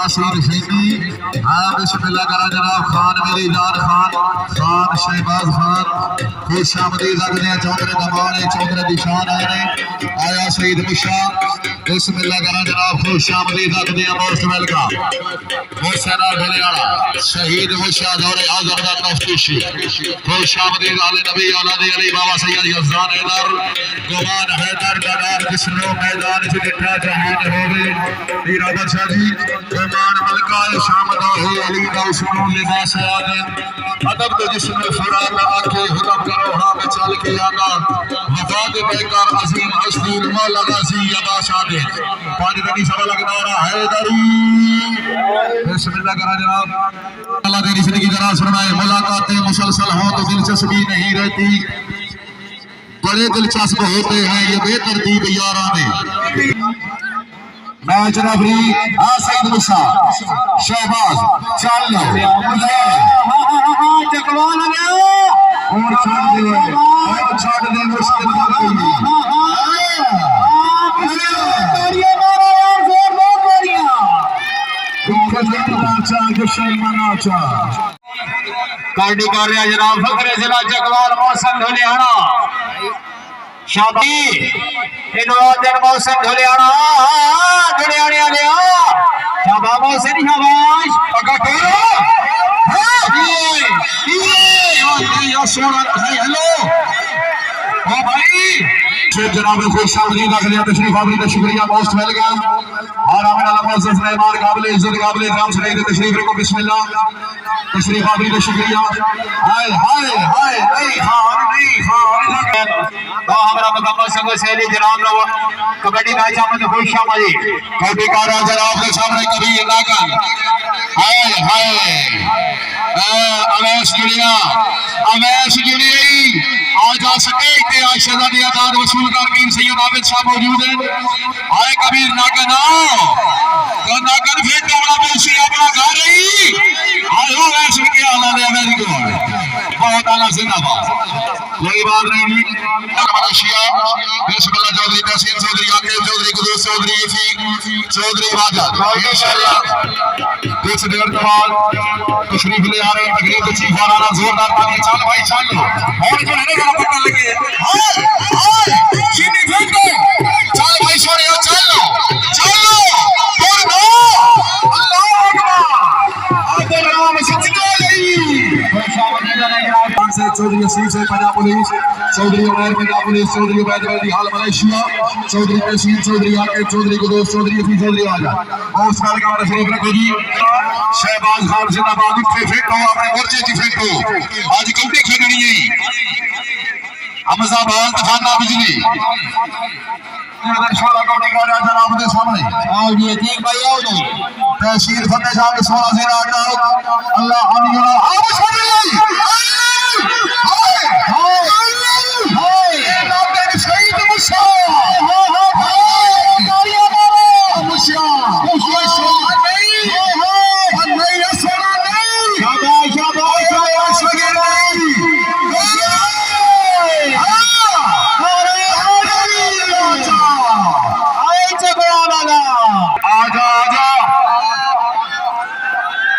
यासीर शेखी हाँ बिस्मिल्लाह करा जनाब खान मेरी जान खान खान शहबाज खान खुश आमदीद लगने चौधरी दमाने चौधरी दिशान आने आया शहीद मुशा बिस्मिल्लाह करा जनाब खुश आमदीद लगने मोस्ट वेलकम हुसैना ढलियाड़ा शहीद मुशा दौरे आजम दा तफ्तीशी खुश आमदीद आले नबी औलाद अली बाबा सैयद यज़दान हैदर गुमान हैदर दादार जिसनो मैदान से दिखा जहान होवे हीरा बादशाह जी गुमान मलका शामदा है अली दा सुनो लिबास आदम अदब तो जिसमें फराद आके हुक्म करो हां में चल के आना वफाद बेकार अजीम हस्ती मौला गाजी अब्बास आदे पानी दनी सवा लगना रहा हैदरी बिस्मिल्लाह करा जनाब अल्लाह तेरी जिंदगी जरा सुनाए मुलाकातें मुसलसल हो तो दिलचस्पी नहीं रहती बड़े दिलचस्प होते हैं ये बेतरतीब यारा में मैच रेफरी सईद मुसा शहबाज चल लो चकवाल गया और छोड़ दे मुश्किल कबड्डी कर रहा जनाब फखरे जिला चकवाल मौसम धुलियाना शादी दिन मौसम धुलियाना धुलियाने आ गया शाबा मौसम शाबाश पकड़ हेलो ओ भाई जनाब खुश आमदीद आखिर तशरीफ आवरी का शुक्रिया मोस्ट वेलकम और हमारा मुअज़्ज़ज़ मेहमान काबिल इज्जत काबिल इकराम से तशरीफ रखो बिस्मिल्लाह तशरीफ आवरी का शुक्रिया हाय हाय हाय नहीं हार तो हमारा मुकम्मल संग सैली जनाब लो कबड्डी मैच में खुश आमदीद कबड्डी का राजा आपके सामने कभी ना कर हाय हाय अवेश जुड़िया आज आ सके कि आज शहजादी आजाद वसूल कारकीन सैयद आबिद शाह मौजूद है आए कबीर नागन आओ तो नागन फिर टोड़ा बेसी अपना घर रही आए हो ऐसे के आला ने वेरी गुड बहुत आला जिंदाबाद कोई बात नहीं मलेशिया बिस्मिल्लाह चौधरी तहसीन चौधरी आकिब चौधरी कुदूस चौधरी यफी चौधरी वाजद इंशाल्लाह कुछ देर के बाद तशरीफ ले आ रहे हैं तकरीब के चीफ वाला जोरदार ताली चल भाई चल और जो है ना पता लगे हाय हाय चीनी फेंको चल भाई छोरे चलो चलो और दो अल्लाह अकबर आगे नाम सच्ची चौधरी असीम से पंजाब पुलिस चौधरी उमर पंजाब पुलिस चौधरी उबैद वली हाल मलेशिया चौधरी तहसीन चौधरी आके चौधरी कुदूस चौधरी यफी चौधरी आजा और साल का शरीफ रखो जी शहबाज खान जिंदाबाद उठे फेंको अपने मोर्चे की फेंको आज कबड्डी खेलनी है हमजाबाद तफाना बिजली शोला कबड्डी का राजा जनाब के सामने आओ जी ठीक भाई आओ जी तहसील फतेह शाह के 16 से आटा अल्लाह अल्लाह आओ छोड़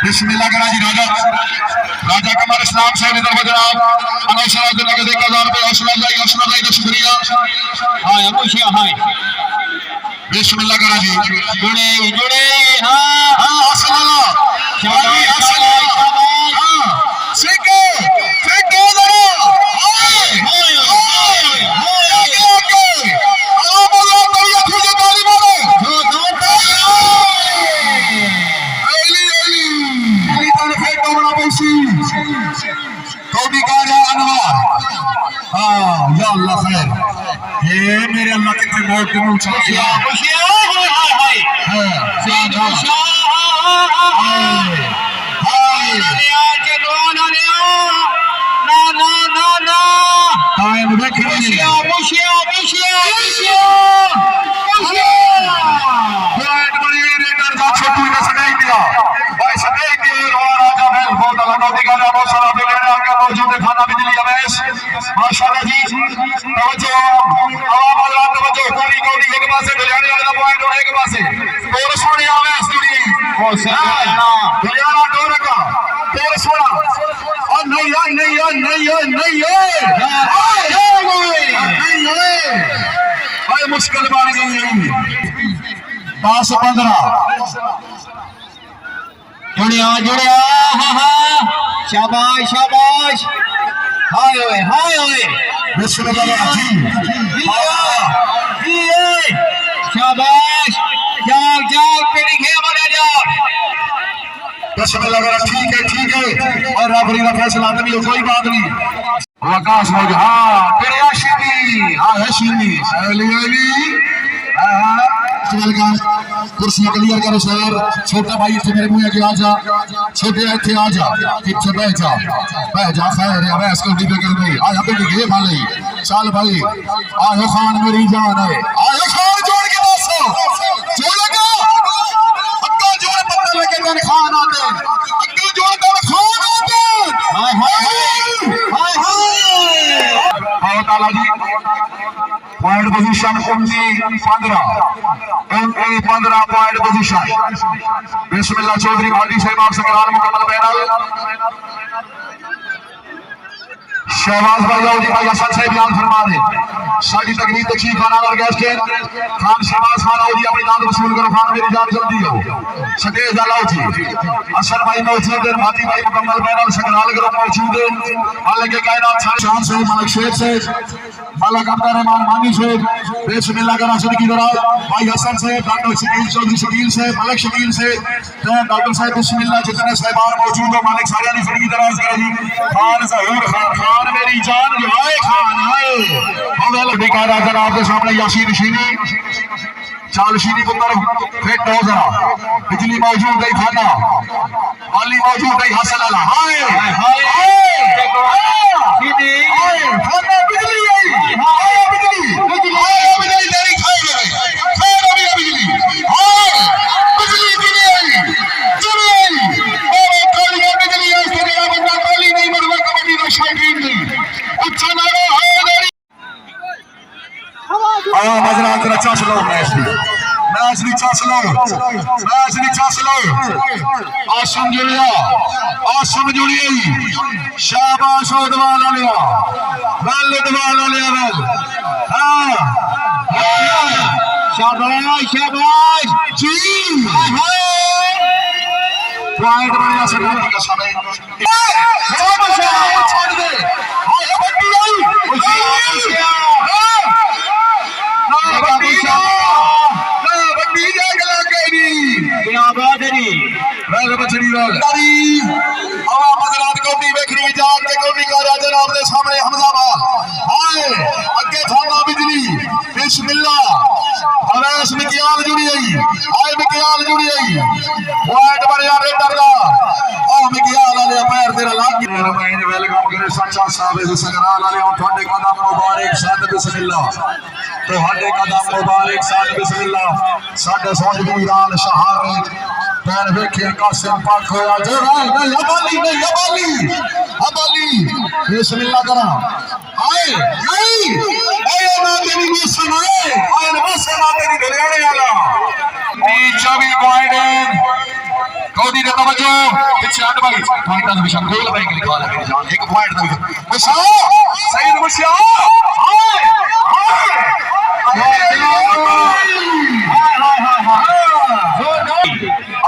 बिस्मिल्लाह करा जी राजा राजा कमर इस्लाम साहब इधर जनाब अनौशरा के नगद 1000 रुपए हौसला अफजाई का शुक्रिया हां अमुशिया हां बिस्मिल्लाह करा जी जुड़े जुड़े हां हां हौसला शाबाश शाबाश हां सीखो सीखो जरा हाय हाय हाय आगे आओ बोलो करिए खुद ताली मारो कौड़ी का अनवर हाँ या अल्लाह खैर हे मेरे अल्लाह कितने मोड़ के मुंह चला गया खुशियां हाय हाय हाय आज दुआना ने ना ना ना ना टाइम देख खुशियां खुशियां खुशियां खुशियां पॉइंट बड़ी रेडर का छोटू ने सगाई दिया भाई सगाई दी और राजा महल बहुत लगा दिखा रहा बहुत सारा बिगड़ने आके मौजूद है खाना बिजली अवैस माशाल्लाह जी तवज्जो आवाम अल्लाह तवज्जो पूरी कौड़ी एक पासे ढलियाने वाला पॉइंट और एक पासे और सोने अवैस जुड़ी दुनियाना डोर का तेरे सोना और नहीं यार नहीं यार नहीं यार नहीं यार भाई मुश्किल बन गई है 10-15 जुड़िया जुड़िया शाबाश शाबाश हाय ओए शाबाश जाग जाग तेरी खेल बना जाओ बिस्मिल्लाह ठीक है और रेफरी का फैसला भी हो कोई बात नहीं आकाश मौज हाँ तेरे आशिनी हाँ है शीनी कुर्सियां क्लियर करो सर छोटा भाई इतने मेरे मुंह के आ जा छोटे इतने आ जा पीछे बैठ जा खैर है बहस को डिबे कर दे आ पे ये भाई चल भाई आयो खान मेरी जान है आयो खान जोड़ के दोस्तों जोड़ेगा अक्का जोड़ पत्ते लेके तेरे खान आते अक्का जोड़ तेरे खान आते हाय हाय ताला जी पॉइंट पोजीशन 15 पॉइंट पोजीशन बिस्मिल्लाह चौधरी भाटी साहब आप संग्राम मुकम्मल पैनल शहबाज भाई जी भाई हसन साहब बयान फरमा रहे साड़ी तकरीर देखी खाना और गैस के खान शहबाज खान आओ जी अपनी दाद वसूल करो खान मेरी जान जल्दी हो सतेज लाओ जी हसन भाई मौजूद है भाटी भाई मुकम्मल पैनल संग्राल ग्रुप मौजूद है हालांकि कायनात शान से मलक शेख से मलक अब्दुल रहमान मानी से बिस्मिल्लाह का राशन की तरह भाई हसन से डॉक्टर शकील चौधरी शकील से मलक शकील से डॉक्टर साहब बिस्मिल्लाह जितने साहिबान मौजूद हो मालिक सारियानी फड़ी की तरह से खान जहूर खान मेरी जान जो आए खान आए अवल बेकार जनाब के सामने यासीन शीनी चाल शीनी पुत्र फिट हो जरा बिजली मौजूद है खाना अली मौजूद है हसन अला हाय हाय शीनी खाना बिजली आई हाय बिजली तेरी खाई गई खाना भी बिजली हाय बिजली आई और कालिया बिजली है तेरे बंदा काली नहीं मरवा कबड्डी का शौकीन नहीं अच्छा नारा है मेरी मजरा तेरा चस लो मैच भी चस लो आसम जुड़िया शाबाश दवाल लिया बल हाँ शाबाश जी पॉइंट बढ़िया से समय छोड़ दे सामने हमजाबाद आए अगे थाना बिजली बिस्मिल्लाह अवैस मिकियाल जुड़ी आई आए मिकियाल जुड़ी आई पॉइंट बढ़िया रेडर का ओ मिकियाल वाले पैर तेरा लाग गया मैं वेलकम करे सच्चा साहब इस संग्राल वाले ਤੁਹਾਡੇ कदम मुबारक साथ बिस्मिल्लाह ਤੁਹਾਡੇ कदम मुबारक साथ बिस्मिल्लाह साडे सोच दी ईरान शहर पैर वेखे कासिम पाक होया जरा नहीं अबाली बिस्मिल्लाह करा आए नहीं आए ना तेरी मौसम आए ना तेरी हरियाणे वाला 24 पॉइंट कौदी ने तवज्जो पीछे हट भाई पॉइंट का विषय गोल भाई के लिखवा लगे जान एक पॉइंट का विषय मुसा सईद मुसा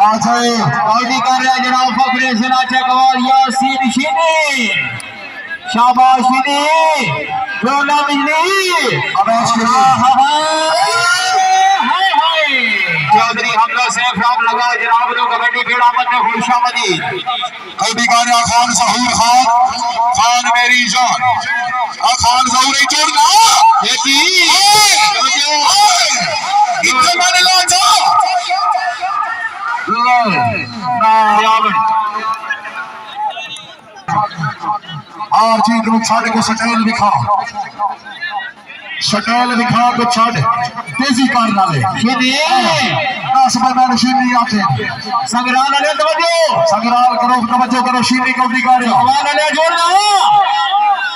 आज कौदी कर रहे जनाब फखरे सना चकवाल यासीन शीनी शाबाश शीनी रोना बिजली चौधरी हमला सैफ राम लगा जनाब लोग कबड्डी खेड़ा मत में खुशामदी कौदी कर रहा खान जहूर खान मेरी जान खान जहूर ही जोड़ना ये की इधर माने ला जा और चीज को छाड़ को सटेल दिखा को छाड़ तेजी कर नाले मैंने शीनी आते संग्राल वाले संग्राल तवज्जो करो शीनी कौदी कर जोड़ना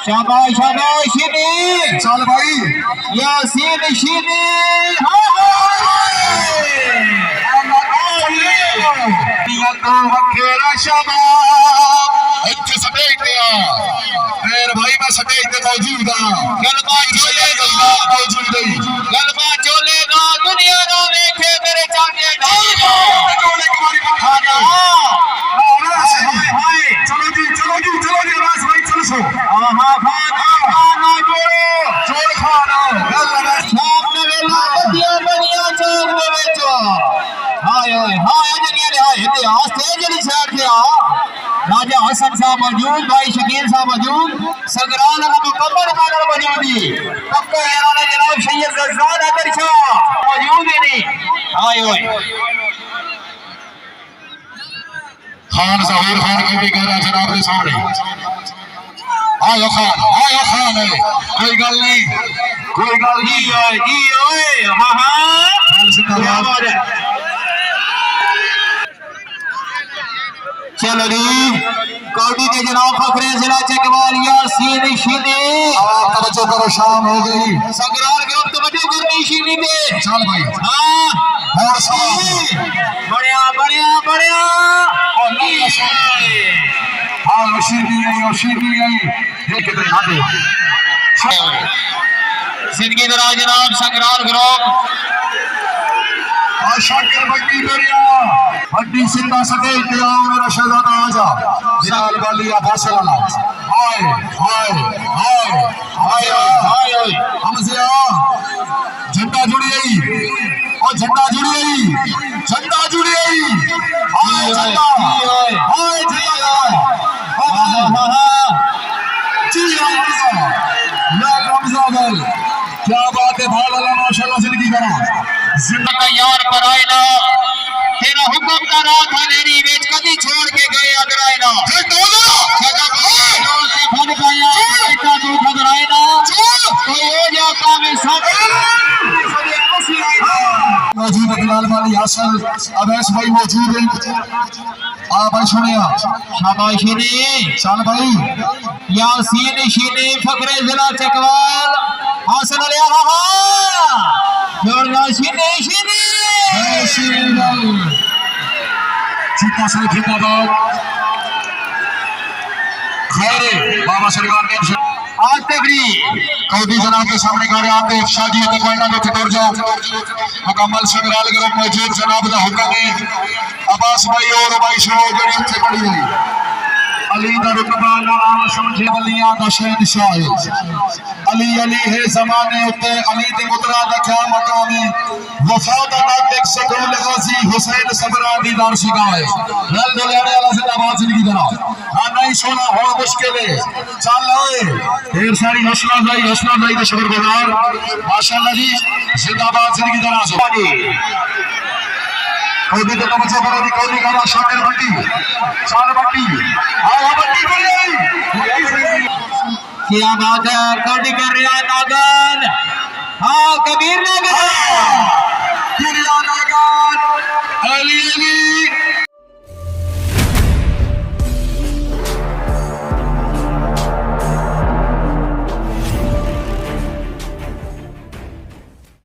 शाबाश शाबाश शीनी चल भाई यासीन शीनी तो वखेरा शबाब अच्छे सटेज दिया फिर भाई मैं सटेज दे मौजूद हां गलबा चोलेगा मौजूद है गलबा चोलेगा दुनिया ना देखे तेरे चाचे चोले तुम्हारी खाना चलो जी रास भाई चलो सो हां खाना चोर खाना सामने वेला बढ़िया चोर में बेचो हाय अजनिया हाय इतिहास तेज नहीं छाड़ दिया राजा हसन साहब मौजूद भाई शकील साहब मौजूद संग्राल का मुकम्मल पैनल मौजूद है पक्का याराना जनाब सैयद गज्जान अदर शाह मौजूद है नहीं हाय खान जहूर खान को भी कह रहा जनाब के सामने आयो खान है कोई गल नहीं ओए हां आवाज है चलो जी कौडी के जनाब फखरे जिला चकवाल यासीन शीनी तवज्जो करो शाम हो गई संग्राल के वक्त तवज्जो करनी शीनी पे चल भाई हां और बढ़िया हां शीनी आई ये कितने आगे जिंदगी दराज जनाब संग्राल ग्रुप शाकिर बड्डी करिया बड्डी सिंधा सके इंतजाम मेरा शहजादा आजा बिलाल वालिया फासल वाला हाय हमसे आ झंडा जुड़ी आई और झंडा जुड़ी आई हाय झंडा क्या बात है भाई वाला माशाल्लाह जिंदगी करा जिंदा यार पर आए ना तेरा हुक्म का रात हनेरी बेच कदी छोड़ के गए अगर आए ना सदा से फन पाया बेटा तू खबर आए ना तो हो जा काम सब मौजूद है बिलाल वाली हासिल अवैस भाई मौजूद है आ भाई सुनिया शाबाशी ने चल भाई यासीन शीनी फखरे जिला चकवाल हासिल लिया जोरदार शीनी चीता से फिर खैर बाबा सरकार ने आज तकरी कौदी जनाब के सामने खड़े आते शादी होते कोई ना तो दौड़ जाओ मुकम्मल संग्राल ग्रुप मौजूद जनाब का हुक्म है अब्बास भाई और भाई शो जड़ी से पड़ी हुई अली दा रुतबा नाम समझे वलियां दा शहंशाह अली है जमाने उते अली दे मुतरा दा क्या मकाम है वफा दा नातिक सकूल गाजी हुसैन सबरा दी दार शिगाए रल दुलियाने वाला जिंदाबाद जिंदगी दरा हां नहीं सोना हो मुश्किल है चल ओए ढेर सारी हौसला अफजाई दे शुक्रगुजार माशाल्लाह जी जिंदाबाद जिंदगी दरा कौदी तो बच्चा बड़ा दी कौदी गाना शाकिर बट्टी चाल बट्टी आओ बट्टी बोले क्या बात है कौदी कर रहा है नागन हाँ कबीर नागन